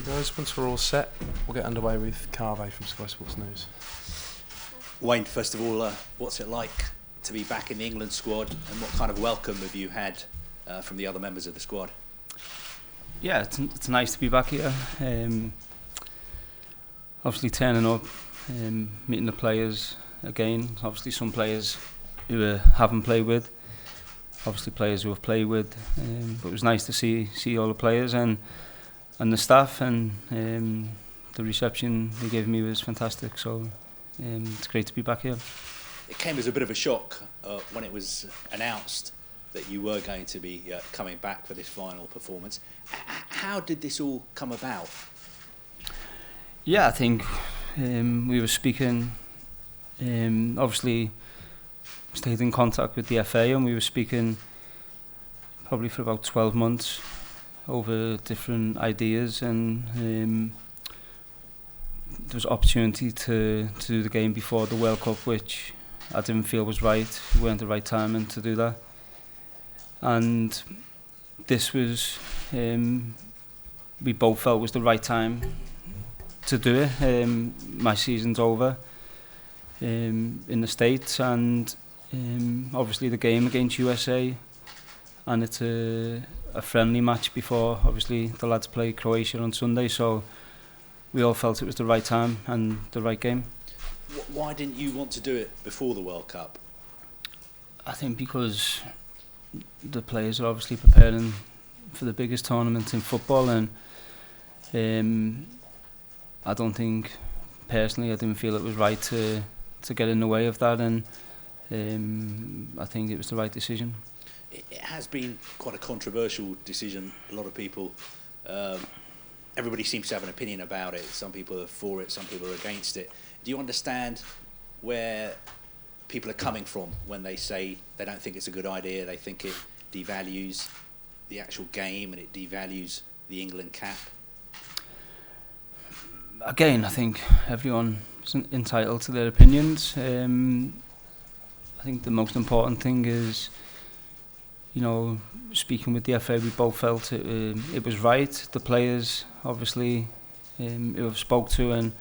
guys. Once we're all set, we'll get underway with Carve from Sky Sports News. Wayne, first of all, what's it like to be back in the England squad, and what kind of welcome have you had from the other members of the squad? Yeah, it's nice to be back here. Obviously turning up, meeting the players again. Obviously some players who I haven't played with, obviously players who I've played with, but it was nice to see all the players and the staff, and the reception they gave me was fantastic, so it's great to be back here. It came as a bit of a shock when it was announced that you were going to be coming back for this final performance. How did this all come about? Yeah, I think we were speaking, obviously stayed in contact with the FA, and we were speaking probably for about 12 months over different ideas, and there was opportunity to do the game before the World Cup, which I didn't feel was right. We weren't the right timing to do that, and this was we both felt was the right time to do it. My season's over in the States, and obviously the game against USA, and it's a friendly match before obviously the lads play Croatia on Sunday, so we all felt it was the right time and the right game. Why didn't you want to do it before the World Cup? I think because the players are obviously preparing for the biggest tournament in football, and I don't think, personally, I didn't feel it was right to get in the way of that, and I think it was the right decision. It has been quite a controversial decision. A lot of people, everybody seems to have an opinion about it. Some people are for it, some people are against it. Do you understand where people are coming from when they say they don't think it's a good idea, they think it devalues the actual game and it devalues the England cap? Again, I think everyone is entitled to their opinions. I think the most important thing is, you know, speaking with the FA, we both felt it was right. The players, obviously, who I've spoke to and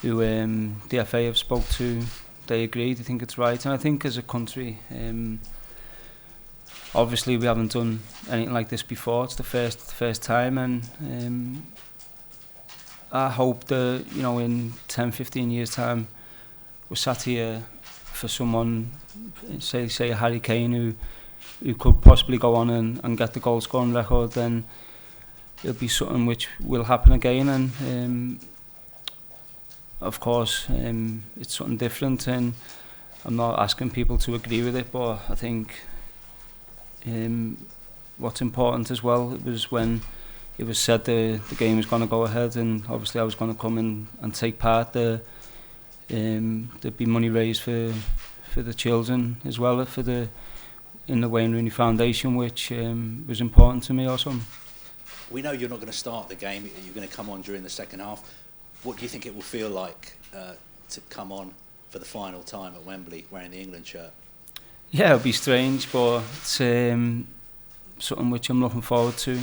who the FA have spoke to, they agreed. I think it's right, and I think as a country, obviously we haven't done anything like this before. It's the first time, and I hope that, you know, in 10-15 years' time, we're sat here for someone, say a Harry Kane, who could possibly go on and get the goal scoring record. Then it'll be something which will happen again, and of course it's something different, and I'm not asking people to agree with it, but I think what's important as well was when it was said the game was going to go ahead, and obviously I was going to come in and take part. There'd be money raised for the children as well, in the Wayne Rooney Foundation, which was important to me also. We know you're not going to start the game, you're going to come on during the second half. What do you think it will feel like to come on for the final time at Wembley wearing the England shirt? Yeah, it'll be strange, but it's something which I'm looking forward to.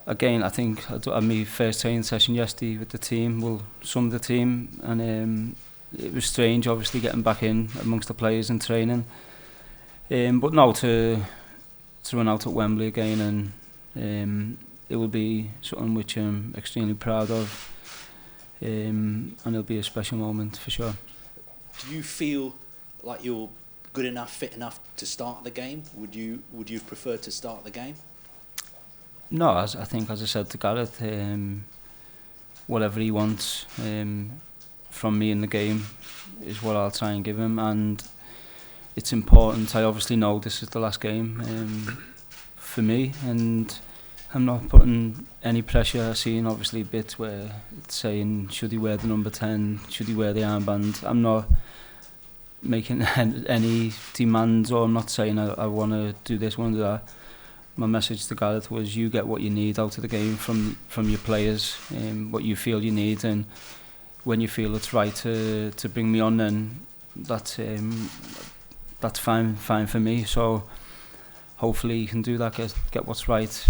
Again, I think I had my first training session yesterday with the team, well, some of the team, and it was strange, obviously, getting back in amongst the players and training. But now to run out at Wembley again, and it will be something which I'm extremely proud of, and it'll be a special moment for sure. Do you feel like you're good enough, fit enough to start the game? Would you prefer to start the game? No, I think, as I said to Gareth, whatever he wants from me in the game is what I'll try and give him, and it's important. I obviously know this is the last game for me, and I'm not putting any pressure. I've seen obviously bits where it's saying, should he wear the number 10, should he wear the armband. I'm not making any demands, or I'm not saying I want to do this, want to do that. My message to Gareth was, you get what you need out of the game from your players, what you feel you need, and when you feel it's right to bring me on, then that's fine for me. So hopefully you can do that, get what's right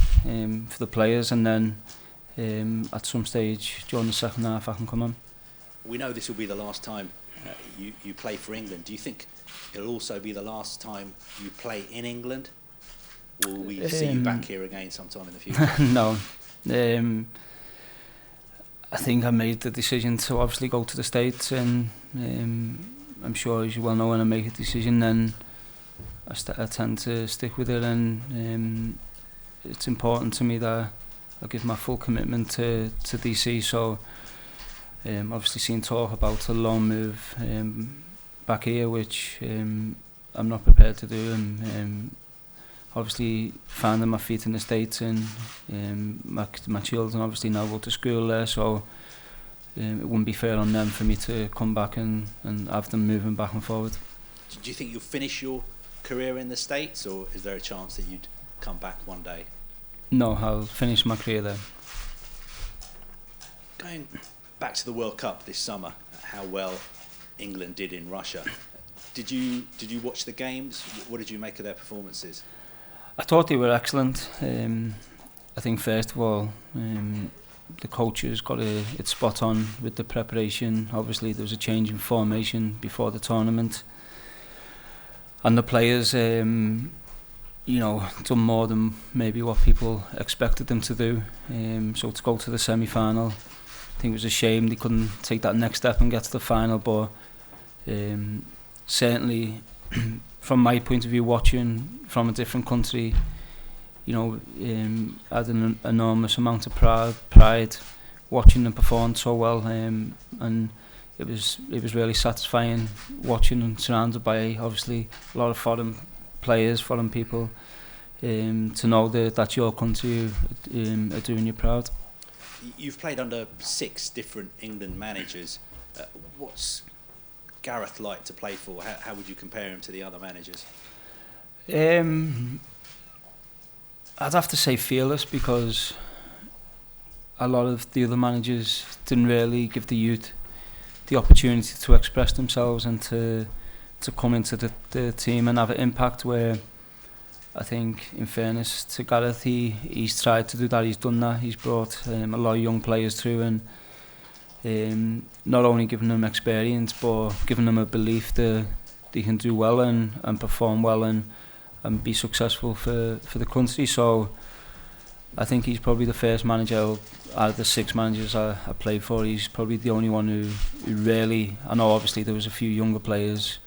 for the players, and then at some stage during the second half I can come on. We know this will be the last time you play for England. Do you think it'll also be the last time you play in England? Or will we see you back here again sometime in the future? No. I think I made the decision to obviously go to the States, and I'm sure, as you well know, when I make a decision, then I tend to stick with it, and it's important to me that I give my full commitment to DC. So obviously seen talk about a loan move back here, which I'm not prepared to do, and obviously finding my feet in the States, and my children obviously now go to school there, so it wouldn't be fair on them for me to come back and have them moving back and forward. Do you think you'll finish your career in the States, or is there a chance that you'd come back one day? No, I'll finish my career there. Going back to the World Cup this summer, how well England did in Russia. Did you watch the games? What did you make of their performances? I thought they were excellent. I think first of all, the coaches got it spot on with the preparation. Obviously there was a change in formation before the tournament, and the players done more than maybe what people expected them to do. So to go to the semi-final, I think it was a shame they couldn't take that next step and get to the final, but certainly from my point of view, watching from a different country, had an enormous amount of pride watching them perform so well, and it was really satisfying watching and surrounded by obviously a lot of foreign players, foreign people, to know that your country are doing you proud. You've played under 6 different England managers. What's Gareth like to play for? How would you compare him to the other managers? I'd have to say fearless, because a lot of the other managers didn't really give the youth the opportunity to express themselves and to come into the team and have an impact, where I think, in fairness to Gareth, he's tried to do that, he's done that, he's brought a lot of young players through, and not only giving them experience but giving them a belief that they can do well and perform well and be successful for the country. So I think he's probably the first manager out of the 6 managers I played for. He's probably the only one who really, I know obviously there was a few younger players,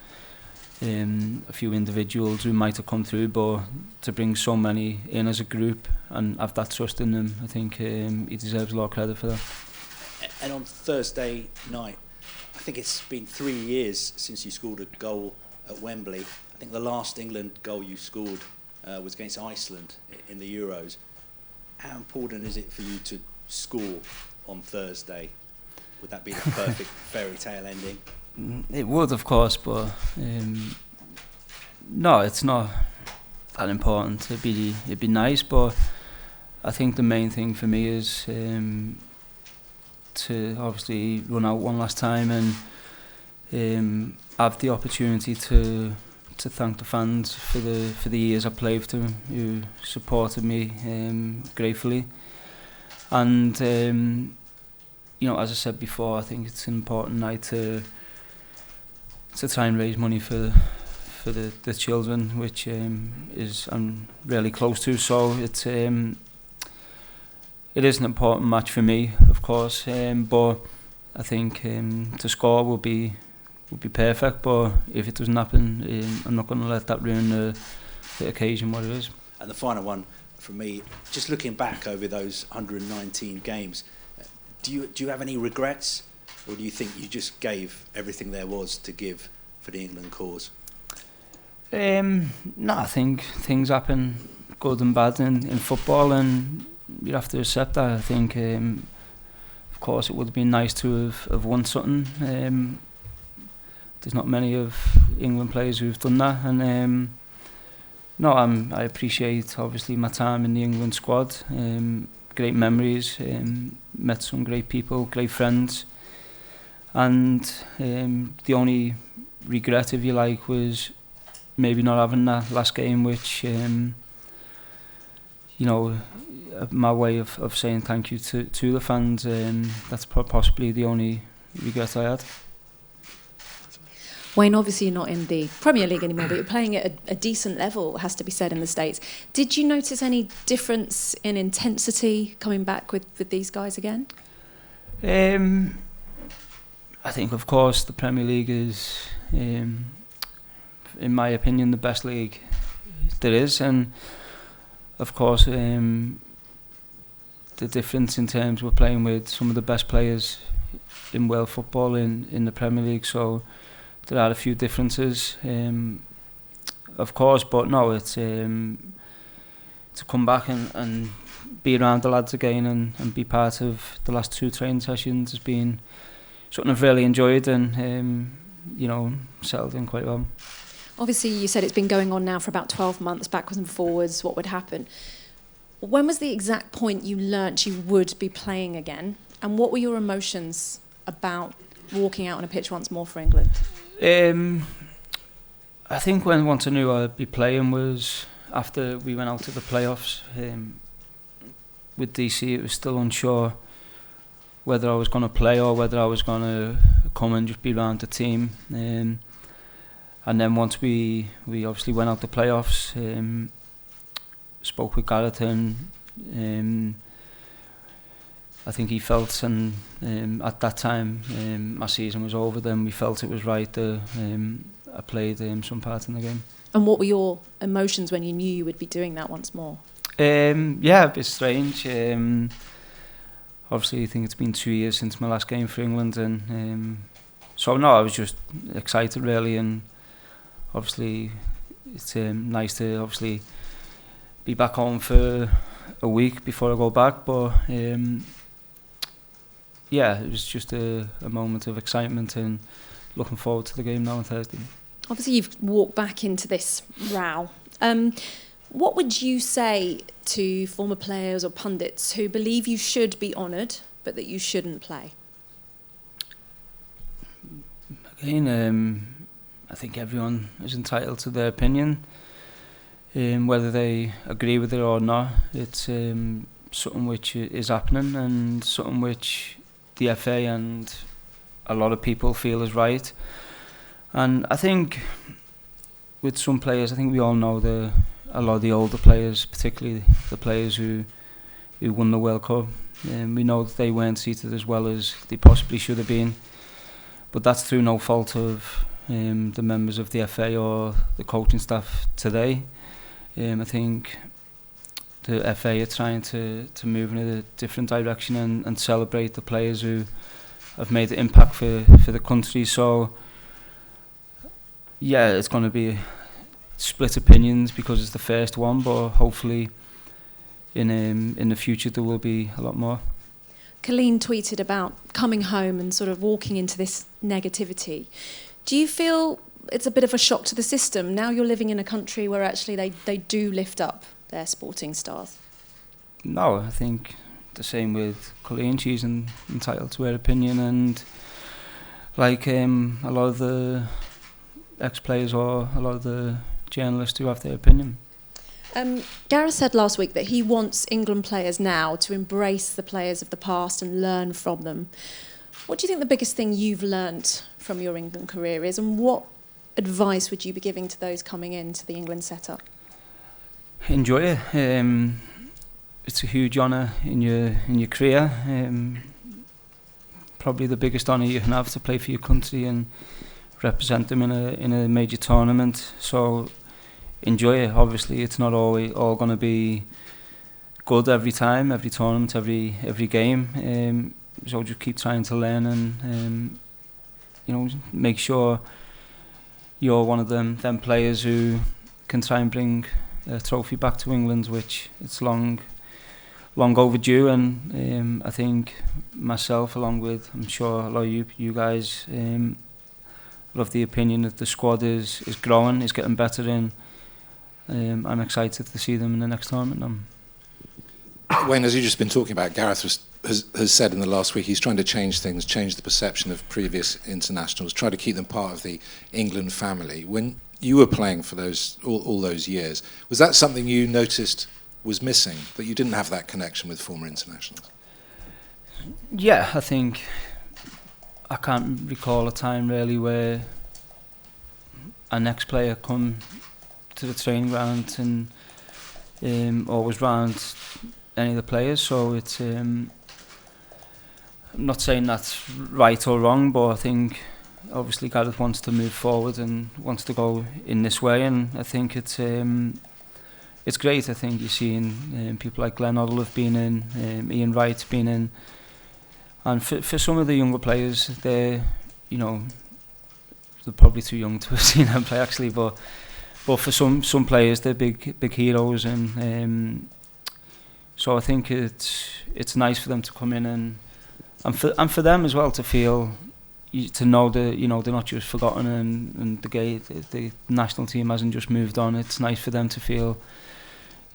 a few individuals who might have come through, but to bring so many in as a group and have that trust in them, I think he deserves a lot of credit for that. And on Thursday night, I think it's been 3 years since you scored a goal at Wembley. I think the last England goal you scored was against Iceland in the Euros. How important is it for you to score on Thursday? Would that be the perfect fairy tale ending? It would, of course, but no, it's not that important. It'd be nice, but I think the main thing for me is to obviously run out one last time and have the opportunity to thank the fans for the years I played for them, who supported me gratefully. And as I said before, I think it's an important night to try and raise money for the children, which is I'm really close to. So it is an important match for me, of course, but I think to score will be perfect, but if it doesn't happen, I'm not going to let that ruin the occasion what it is. And the final one for me, just looking back over those 119 games, do you have any regrets, or do you think you just gave everything there was to give for the England cause? No, I think things happen, good and bad, in football, and you have to accept that. I think, of course, it would have been nice to have won something. There's not many of England players who've done that, and I appreciate obviously my time in the England squad. Great memories, met some great people, great friends, and the only regret, if you like, was maybe not having that last game, which my way of saying thank you to the fans. That's possibly the only regret I had. Wayne, obviously you're not in the Premier League anymore, but you're playing at a decent level, has to be said, in the States. Did you notice any difference in intensity coming back with these guys again? I think, of course, the Premier League is, in my opinion, the best league there is, and of course, the difference in terms we're playing with some of the best players in world football in the Premier League, so there are a few differences, of course, but no, it's to come back and be around the lads again and be part of the last 2 training sessions has been something I've really enjoyed and settled in quite well. Obviously, you said it's been going on now for about 12 months, backwards and forwards, what would happen. When was the exact point you learnt you would be playing again? And what were your emotions about walking out on a pitch once more for England? I think once I knew I'd be playing was after we went out to the playoffs. With DC, it was still unsure whether I was going to play or whether I was going to come and just be around the team. And then once we obviously went out the playoffs, spoke with Gareth, and I think he felt, and at that time my season was over, then we felt it was right that I played some part in the game. And what were your emotions when you knew you would be doing that once more? Yeah, a bit strange. Obviously, I think it's been 2 years since my last game for England, and so no, I was just excited really, and obviously it's nice to obviously be back home for a week before I go back, but yeah, it was just a moment of excitement and looking forward to the game now on Thursday. Obviously, you've walked back into this row. What would you say to former players or pundits who believe you should be honoured but that you shouldn't play? Again, I think everyone is entitled to their opinion, whether they agree with it or not. It's something which is happening and something which the FA and a lot of people feel is right. And I think with some players, I think we all know a lot of the older players, particularly the players who won the World Cup, we know that they weren't seated as well as they possibly should have been. But that's through no fault of the members of the FA or the coaching staff today. I think the FA are trying to move in a different direction and celebrate the players who have made an impact for the country. So yeah, it's going to be split opinions because it's the first one, but hopefully in the future there will be a lot more. Colleen tweeted about coming home and sort of walking into this negativity. Do you feel it's a bit of a shock to the system? Now you're living in a country where actually they do lift up their sporting stars. No, I think the same with Colleen. She's entitled to her opinion, and like a lot of the ex-players or a lot of the journalists who have their opinion. Gareth said last week that he wants England players now to embrace the players of the past and learn from them. What do you think the biggest thing you've learnt from your England career is, and what advice would you be giving to those coming into the England setup? Enjoy it. It's a huge honour in your career. Probably the biggest honour you can have to play for your country and represent them in a major tournament. So enjoy it. Obviously, it's not always all going to be good every time, every tournament, every game. So just keep trying to learn and make sure you're one of them players who can try and bring a trophy back to England, which it's long overdue. And I think myself, along with I'm sure a lot of you guys, love the opinion that the squad is growing, is getting better, and I'm excited to see them in the next tournament. Wayne, as you've just been talking about, Gareth has said in the last week he's trying to change things, change the perception of previous internationals, try to keep them part of the England family. When you were playing for all those years, was that something you noticed was missing, that you didn't have that connection with former internationals? Yeah, I think I can't recall a time really where an ex-player come to the training ground and or was round any of the players, so it's I'm not saying that's right or wrong, but I think obviously Gareth wants to move forward and wants to go in this way, and I think it's great. I think you're seeing people like Glenn Hoddle have been in, Ian Wright's been in, and for some of the younger players, they're probably too young to have seen them play actually, but for some players they're big heroes, and so I think it's nice for them to come in and for them as well to feel, to know that they're not just forgotten, and the national team hasn't just moved on. It's nice for them to feel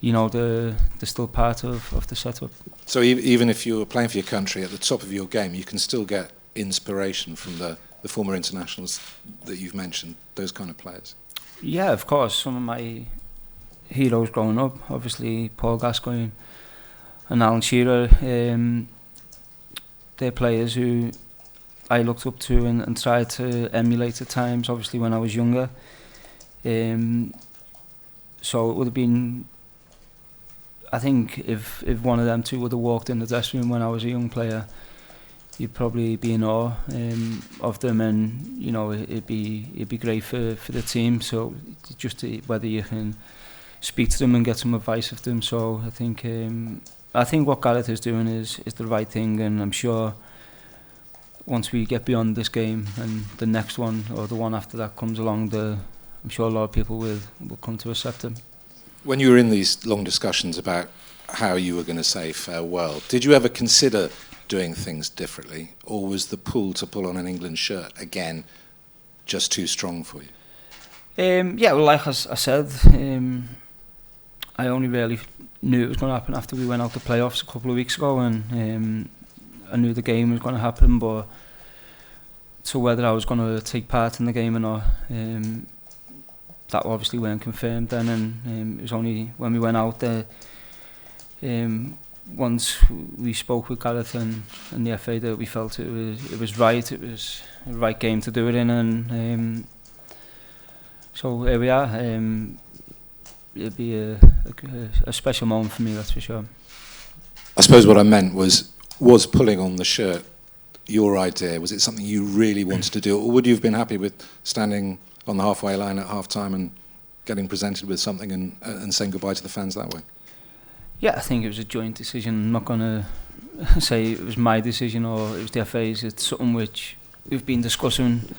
they're still part of the setup. So even if you're playing for your country at the top of your game, you can still get inspiration from the former internationals that you've mentioned, those kind of players? Yeah, of course. Some of my heroes growing up, obviously Paul Gascoigne and Alan Shearer, they're players who I looked up to and tried to emulate at times, obviously when I was younger. So it would have been, I think if one of them two would have walked in the dressing room when I was a young player, you'd probably be in awe of them, and it'd be great for the team. So just whether you can speak to them and get some advice of them. So I think what Gareth is doing is the right thing, and I'm sure once we get beyond this game and the next one or the one after that comes along, I'm sure a lot of people will come to accept him. When you were in these long discussions about how you were going to say farewell, did you ever consider doing things differently, or was the pull to pull on an England shirt again just too strong for you? Yeah, well, like I said, I only really knew it was going to happen after we went out the playoffs a couple of weeks ago, and I knew the game was going to happen, but so whether I was going to take part in the game or not, that obviously weren't confirmed then, and it was only when we went out there, once we spoke with Gareth and the FA, that we felt it was right, it was the right game to do it in, and so here we are. It'd be a special moment for me, that's for sure. I suppose what I meant was pulling on the shirt your idea? Was it something you really wanted to do, or would you have been happy with standing on the halfway line at half-time and getting presented with something and saying goodbye to the fans that way? Yeah, I think it was a joint decision. I'm not going to say it was my decision or it was the FA's. It's something which we've been discussing,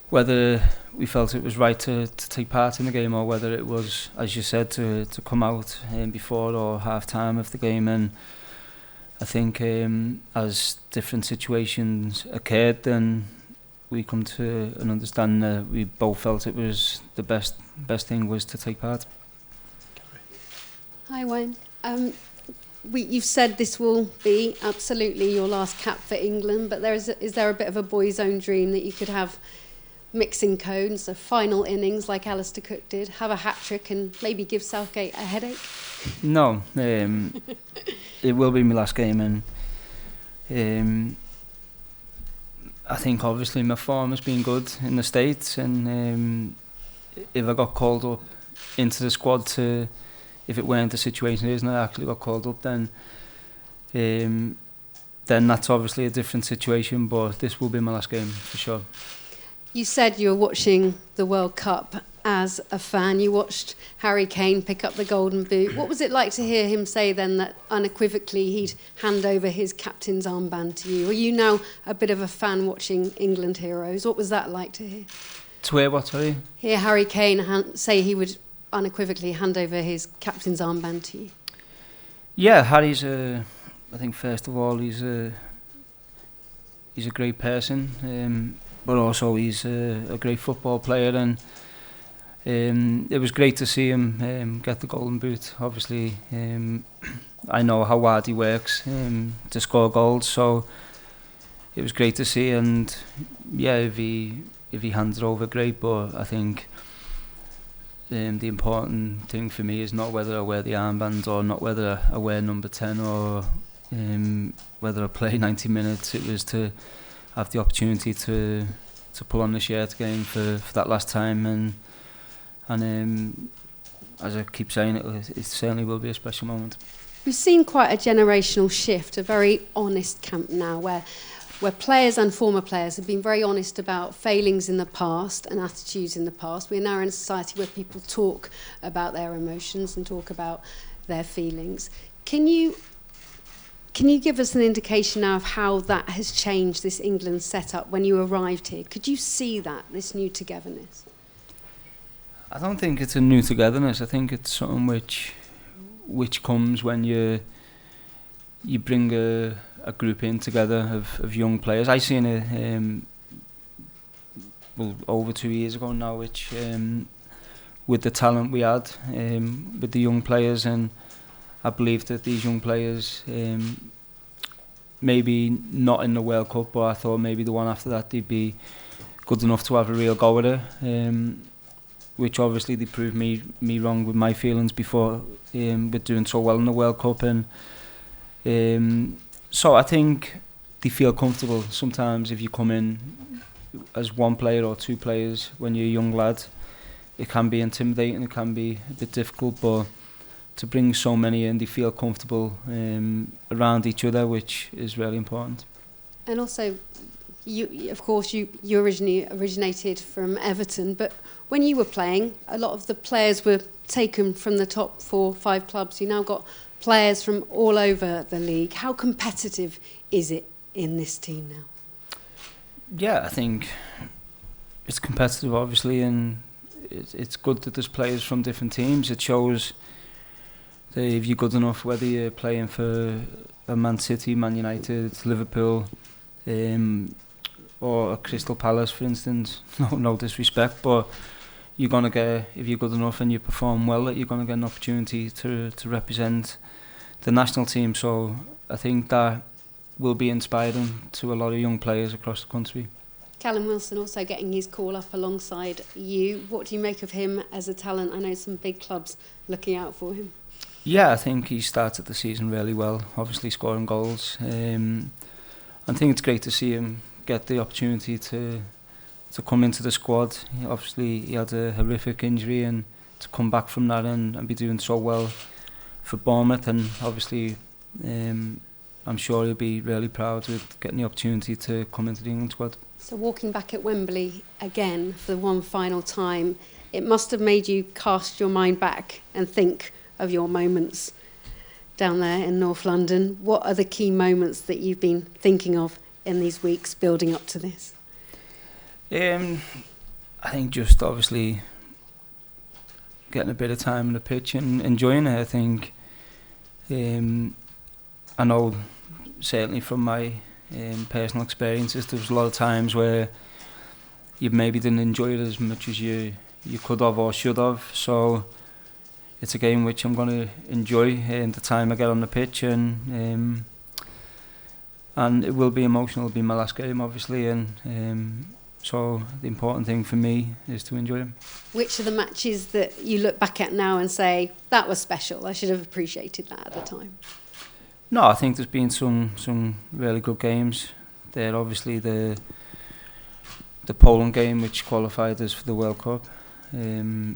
whether we felt it was right to take part in the game, or whether it was, as you said, to come out before or half-time of the game. And I think as different situations occurred, then we come to an understanding that we both felt it was the best thing was to take part. Hi Wayne. You've said this will be absolutely your last cap for England, but is there a bit of a boy's own dream that you could have mixing cones, so final innings like Alistair Cook did, have a hat-trick and maybe give Southgate a headache? No, it will be my last game, and I think obviously my form has been good in the States, and if I got called up into the squad if it weren't the situation it is and I actually got called up, then that's obviously a different situation, but this will be my last game for sure. You said you were watching the World Cup as a fan. You watched Harry Kane pick up the Golden Boot. What was it like to hear him say then that unequivocally he'd hand over his captain's armband to you? Are you now a bit of a fan watching England heroes? What was that like to hear? To hear what, sorry? Hear Harry Kane say he would unequivocally hand over his captain's armband to you. Yeah, Harry's I think first of all he's a great person, but also he's a great football player, and it was great to see him get the Golden Boot. Obviously, I know how hard he works to score goals, so it was great to see. And yeah, if he hands it over, great. But I think the important thing for me is not whether I wear the armband or not whether I wear number 10 or whether I play 90 minutes. It was to have the opportunity to pull on the shirt again for that last time, and as I keep saying, it certainly will be a special moment. We've seen quite a generational shift, a very honest camp now, where players and former players have been very honest about failings in the past and attitudes in the past. We're now in a society where people talk about their emotions and talk about their feelings. Can you give us an indication now of how that has changed this England setup when you arrived here? Could you see that, this new togetherness? I don't think it's a new togetherness. I think it's something which comes when you bring a group in together of young players. I seen it over 2 years ago now, which with the talent we had with the young players, and I believe that these young players, maybe not in the World Cup, but I thought maybe the one after that they'd be good enough to have a real go at it, which obviously they proved me wrong with my feelings before with doing so well in the World Cup, and so I think they feel comfortable. Sometimes if you come in as one player or two players when you're a young lad, it can be intimidating, it can be a bit difficult, but to bring so many in, they feel comfortable around each other, which is really important. And also, you originally originated from Everton, but when you were playing, a lot of the players were taken from the top 4 or 5 clubs. You now got players from all over the league. How competitive is it in this team now? Yeah, I think it's competitive, obviously, and it's good that there's players from different teams. It shows that if you're good enough, whether you're playing for a Man City, Man United, Liverpool, or a Crystal Palace, for instance, no disrespect, but you're gonna get, if you're good enough and you perform well, that you're gonna get an opportunity to represent the national team. So I think that will be inspiring to a lot of young players across the country. Callum Wilson also getting his call up alongside you. What do you make of him as a talent? I know some big clubs looking out for him. Yeah, I think he started the season really well, obviously scoring goals. I think it's great to see him get the opportunity to come into the squad. Obviously he had a horrific injury, and to come back from that and be doing so well for Bournemouth, and obviously I'm sure he'll be really proud with getting the opportunity to come into the England squad. So walking back at Wembley again for the one final time, it must have made you cast your mind back and think of your moments down there in North London. What are the key moments that you've been thinking of in these weeks building up to this? I think just obviously getting a bit of time on the pitch and enjoying it. I think I know certainly from my personal experiences, there was a lot of times where you maybe didn't enjoy it as much as you could have or should have. So it's a game which I'm going to enjoy the time I get on the pitch, and it will be emotional. It'll be my last game, obviously, and so the important thing for me is to enjoy them. Which are the matches that you look back at now and say, that was special, I should have appreciated that at the time? No, I think there's been some really good games there. Obviously the Poland game, which qualified us for the World Cup, I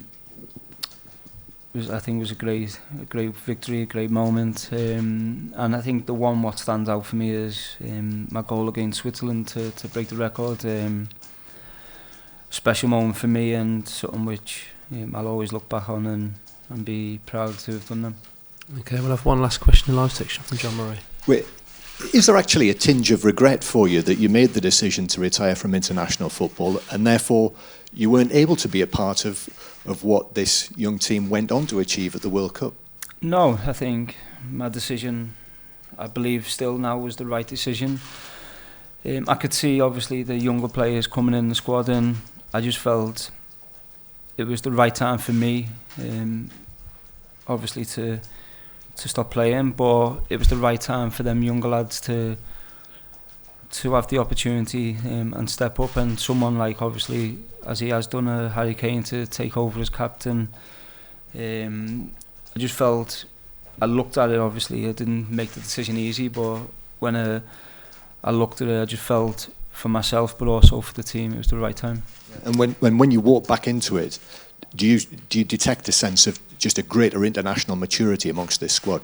think was a great victory, a great moment, and I think the one what stands out for me is my goal against Switzerland to break the record. Special moment for me, and something which I'll always look back on and be proud to have done them. Okay, we'll have one last question in the live section from John Murray. Wait, is there actually a tinge of regret for you that you made the decision to retire from international football, and therefore you weren't able to be a part of what this young team went on to achieve at the World Cup? No, I think my decision, I believe still now, was the right decision. I could see obviously the younger players coming in the squad, and I just felt it was the right time for me, obviously to stop playing, but it was the right time for them younger lads to to have the opportunity and step up, and someone like, obviously, as he has done, Harry Kane, to take over as captain. I just felt, I looked at it, obviously I didn't make the decision easy, but when I looked at it, I just felt for myself but also for the team it was the right time. And when you walk back into it, do you detect a sense of just a greater international maturity amongst this squad?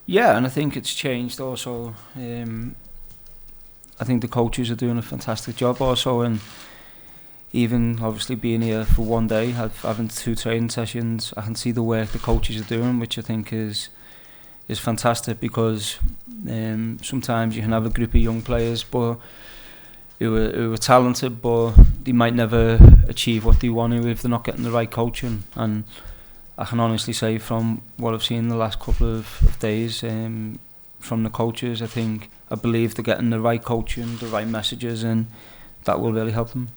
Yeah, and I think it's changed also. I think the coaches are doing a fantastic job also, and even obviously being here for one day, having 2 training sessions, I can see the work the coaches are doing, which I think is fantastic, because sometimes you can have a group of young players but who are talented, but they might never achieve what they want to if they're not getting the right coaching. And I can honestly say, from what I've seen the last couple of days from the coaches, I believe they're getting the right coaching, the right messages, and that will really help them.